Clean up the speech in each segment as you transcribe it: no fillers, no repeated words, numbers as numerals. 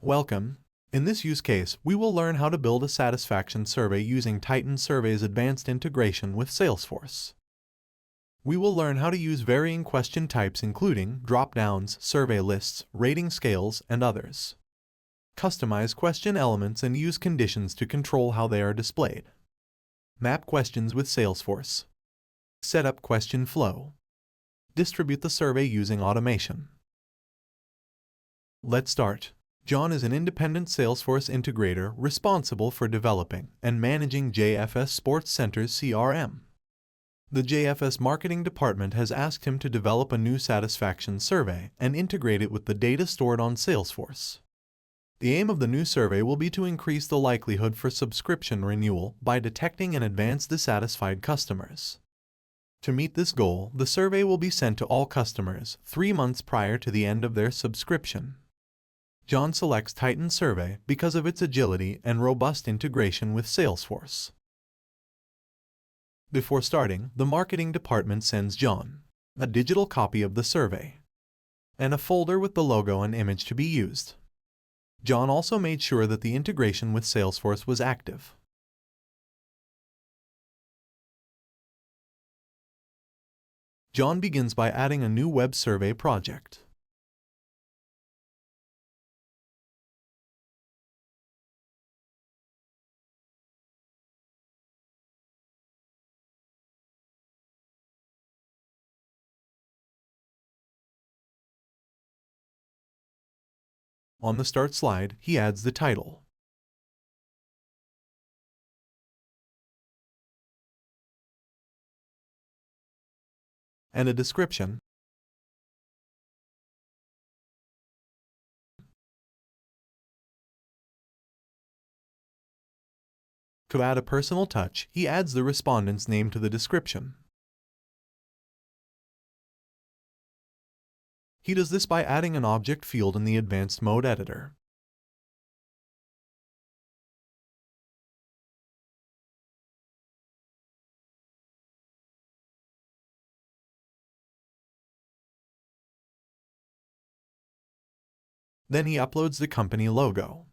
Welcome. In this use case, we will learn how to build a satisfaction survey using Titan Survey's advanced integration with Salesforce. We will learn how to use varying question types including drop-downs, survey lists, rating scales, and others. Customize question elements and use conditions to control how they are displayed. Map questions with Salesforce. Set up question flow. Distribute the survey using automation. Let's start. John is an independent Salesforce integrator responsible for developing and managing JFS Sports Center's CRM. The JFS marketing department has asked him to develop a new satisfaction survey and integrate it with the data stored on Salesforce. The aim of the new survey will be to increase the likelihood for subscription renewal by detecting and advance dissatisfied customers. To meet this goal, the survey will be sent to all customers 3 months prior to the end of their subscription. John selects Titan Survey because of its agility and robust integration with Salesforce. Before starting, the marketing department sends John a digital copy of the survey and a folder with the logo and image to be used. John also made sure that the integration with Salesforce was active. John begins by adding a new web survey project. On the Start slide, he adds the title and a description. To add a personal touch, he adds the respondent's name to the description. He does this by adding an object field in the advanced mode editor. Then he uploads the company logo.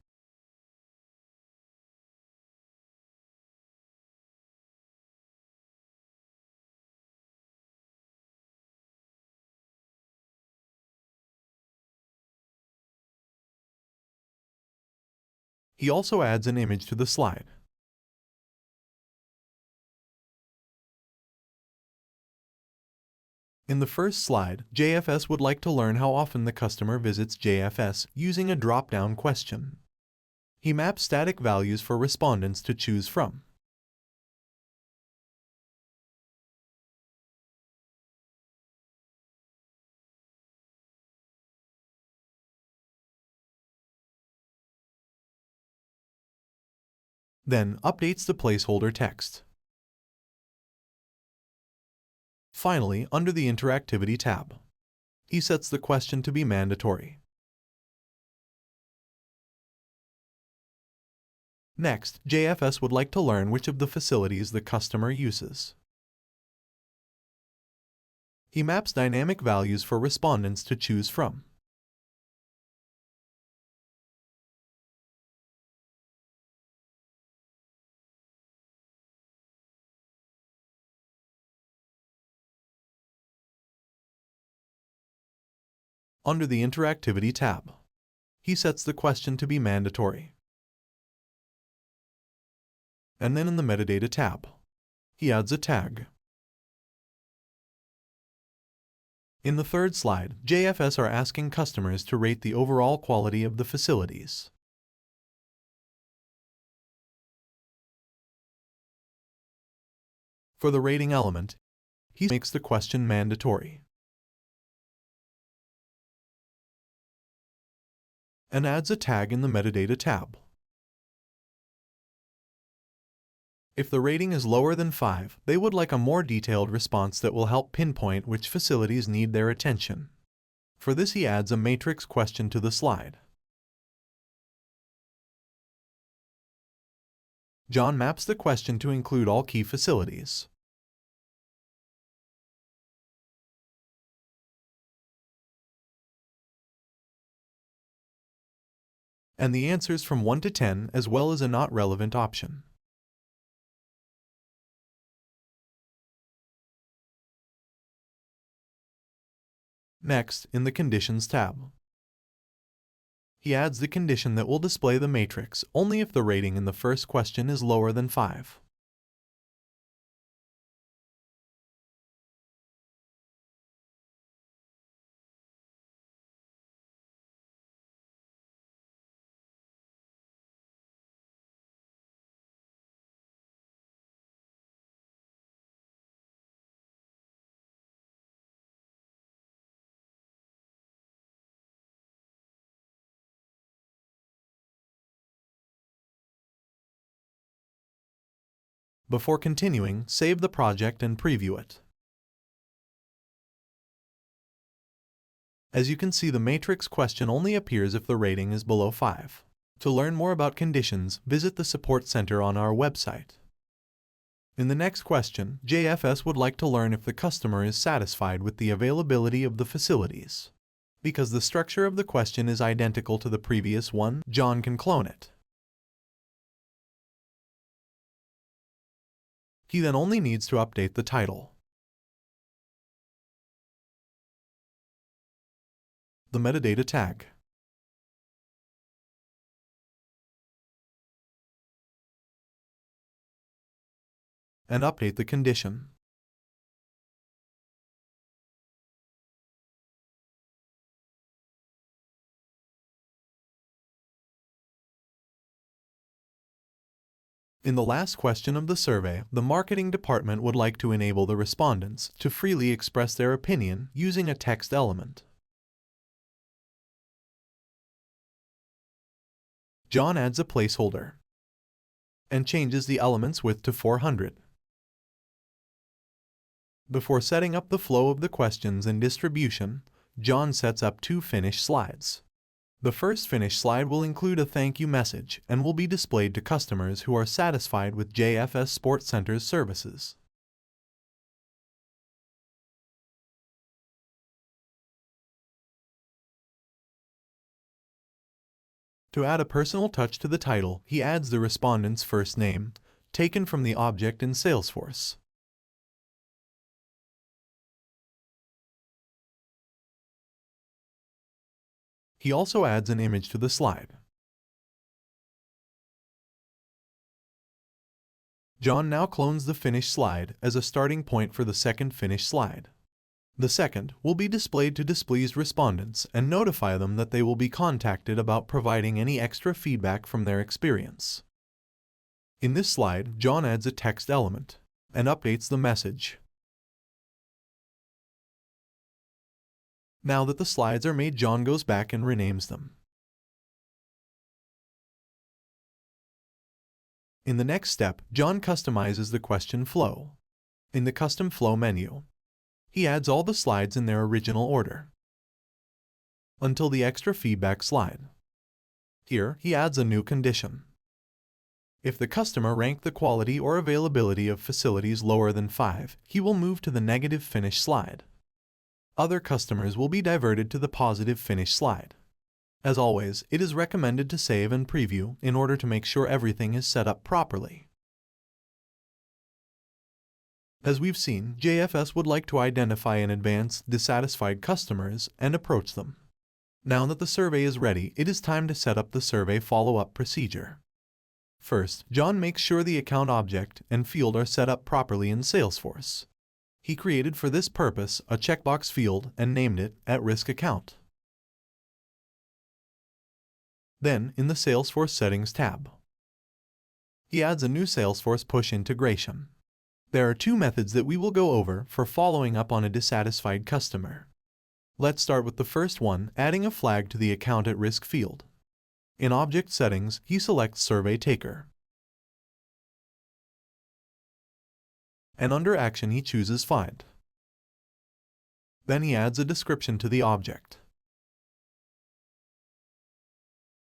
He also adds an image to the slide. In the first slide, JFS would like to learn how often the customer visits JFS using a drop-down question. He maps static values for respondents to choose from. Then updates the placeholder text. Finally, under the Interactivity tab, he sets the question to be mandatory. Next, JFS would like to learn which of the facilities the customer uses. He maps dynamic values for respondents to choose from. Under the Interactivity tab, he sets the question to be mandatory. And then in the Metadata tab, he adds a tag. In the third slide, JFS are asking customers to rate the overall quality of the facilities. For the rating element, he makes the question mandatory and adds a tag in the Metadata tab. If the rating is lower than 5, they would like a more detailed response that will help pinpoint which facilities need their attention. For this, he adds a matrix question to the slide. John maps the question to include all key facilities. and the answers from 1 to 10 as well as a not relevant option. Next, in the Conditions tab, he adds the condition that will display the matrix only if the rating in the first question is lower than 5. Before continuing, save the project and preview it. As you can see, the matrix question only appears if the rating is below 5. To learn more about conditions, visit the Support Center on our website. In the next question, JFS would like to learn if the customer is satisfied with the availability of the facilities. Because the structure of the question is identical to the previous one, John can clone it. He then only needs to update the title, the metadata tag, and update the condition. In the last question of the survey, the marketing department would like to enable the respondents to freely express their opinion using a text element. John adds a placeholder and changes the element's width to 400. Before setting up the flow of the questions and distribution, John sets up 2 finished slides. The first finished slide will include a thank you message and will be displayed to customers who are satisfied with JFS Sports Center's services. To add a personal touch to the title, he adds the respondent's first name, taken from the object in Salesforce. He also adds an image to the slide. John now clones the finished slide as a starting point for the second finished slide. The second will be displayed to displeased respondents and notify them that they will be contacted about providing any extra feedback from their experience. In this slide, John adds a text element and updates the message. Now that the slides are made, John goes back and renames them. In the next step, John customizes the question flow. In the Custom Flow menu, he adds all the slides in their original order until the extra feedback slide. Here, he adds a new condition. If the customer ranked the quality or availability of facilities lower than 5, he will move to the negative finish slide. Other customers will be diverted to the positive finish slide. As always, it is recommended to save and preview in order to make sure everything is set up properly. As we've seen, JFS would like to identify in advance dissatisfied customers and approach them. Now that the survey is ready, it is time to set up the survey follow-up procedure. First, John makes sure the account object and field are set up properly in Salesforce. He created for this purpose a checkbox field and named it At-Risk Account. Then, in the Salesforce Settings tab, he adds a new Salesforce push integration. There are 2 methods that we will go over for following up on a dissatisfied customer. Let's start with the first one, adding a flag to the Account at Risk field. In Object Settings, he selects Survey Taker. And under Action he chooses Find. Then he adds a description to the object.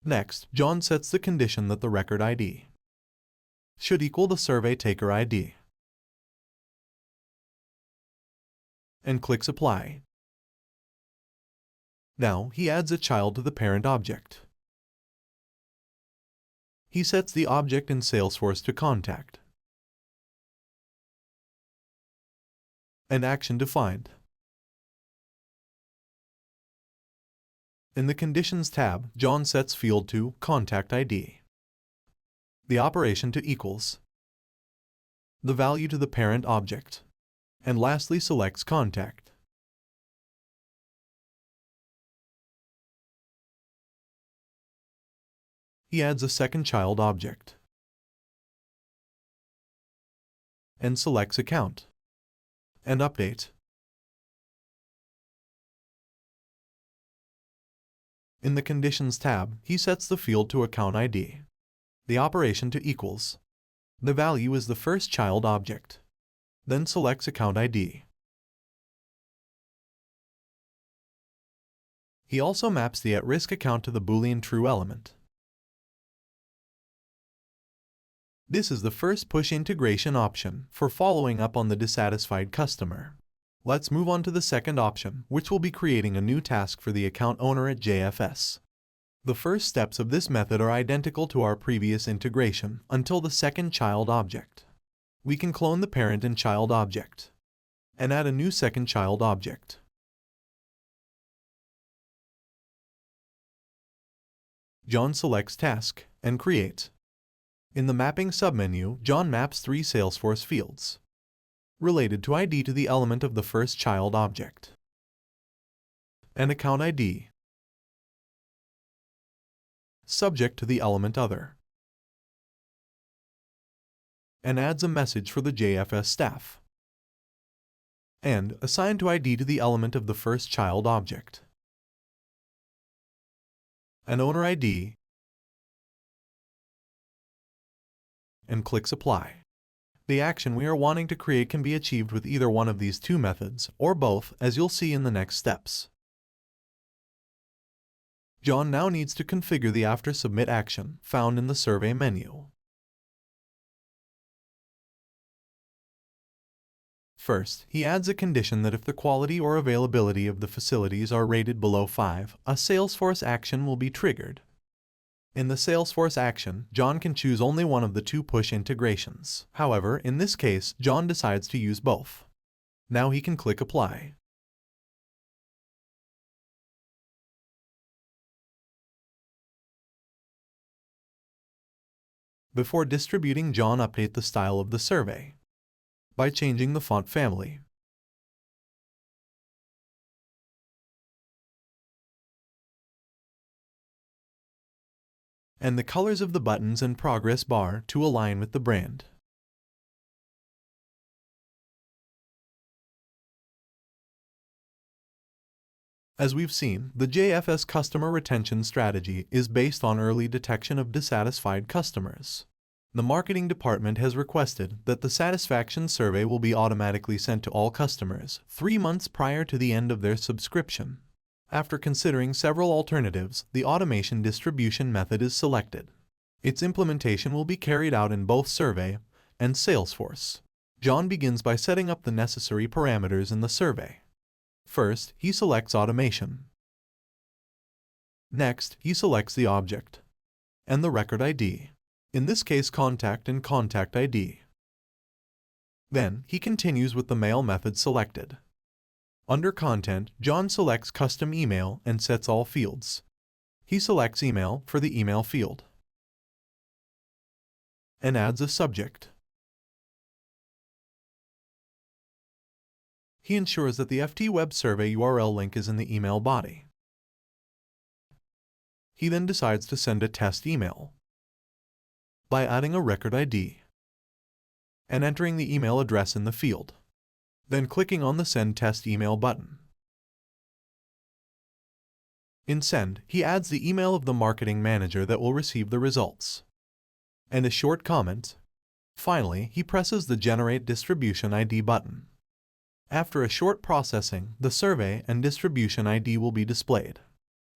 Next, John sets the condition that the record ID should equal the Survey Taker ID and clicks Apply. Now he adds a child to the parent object. he sets the object in Salesforce to contact. And action defined. In the Conditions tab, John sets field to Contact ID, the operation to equals, the value to the parent object, and lastly selects Contact. He adds a second child object and selects Account and Update. In the Conditions tab, he sets the field to Account ID, the operation to equals. The value is the first child object. Then selects Account ID. He also maps the at-risk account to the Boolean true element. This is the first push integration option for following up on the dissatisfied customer. Let's move on to the second option, which will be creating a new task for the account owner at JFS. The first steps of this method are identical to our previous integration until the second child object. We can clone the parent and child object and add a new second child object. John selects Task and Create. In the Mapping submenu, John maps 3 Salesforce fields related to ID to the element of the first child object and Account ID subject to the element Other, and adds a message for the JFS staff and assigned to ID to the element of the first child object, an owner ID, and clicks Apply. The action we are wanting to create can be achieved with either one of these two methods, or both, as you'll see in the next steps. John now needs to configure the After Submit action found in the Survey menu. First, he adds a condition that if the quality or availability of the facilities are rated below 5, a Salesforce action will be triggered. In the Salesforce action, John can choose only one of the 2 push integrations. However, in this case, John decides to use both. Now he can click Apply. Before distributing, John update the style of the survey by changing the font family. And the colors of the buttons and progress bar to align with the brand. As we've seen, the JFS customer retention strategy is based on early detection of dissatisfied customers. The marketing department has requested that the satisfaction survey will be automatically sent to all customers 3 months prior to the end of their subscription. After considering several alternatives, the automation distribution method is selected. Its implementation will be carried out in both Survey and Salesforce. John begins by setting up the necessary parameters in the survey. First, he selects Automation. Next, he selects the object and the record ID, in this case Contact and Contact ID. Then, he continues with the mail method selected. Under Content, John selects Custom Email and sets all fields. He selects Email for the email field and adds a subject. He ensures that the FT Web Survey URL link is in the email body. He then decides to send a test email by adding a record ID and entering the email address in the field, then clicking on the Send Test Email button. In Send, he adds the email of the marketing manager that will receive the results and a short comment. Finally, he presses the Generate Distribution ID button. After a short processing, the survey and distribution ID will be displayed.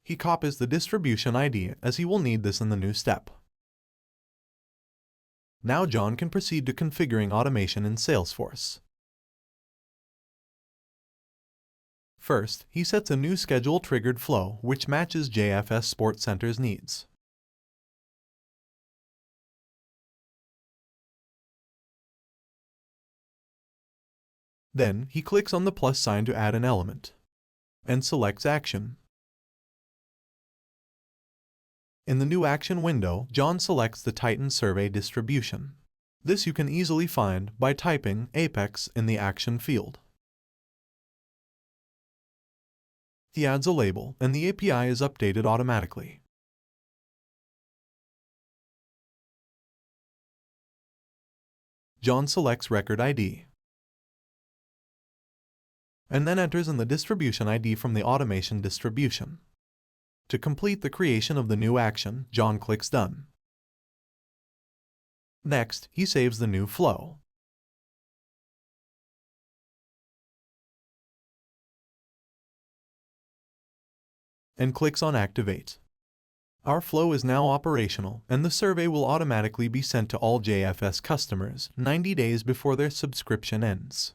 He copies the distribution ID as he will need this in the new step. Now John can proceed to configuring automation in Salesforce. First, he sets a new schedule-triggered flow which matches JFS Sports Center's needs. Then he clicks on the plus sign to add an element and selects Action. In the new Action window, John selects the Titan Survey distribution. This you can easily find by typing Apex in the Action field. He adds a label, and the API is updated automatically. John selects Record ID and then enters in the distribution ID from the automation distribution. To complete the creation of the new action, John clicks Done. Next, he saves the new flow. And clicks on Activate. Our flow is now operational, and the survey will automatically be sent to all JFS customers 90 days before their subscription ends.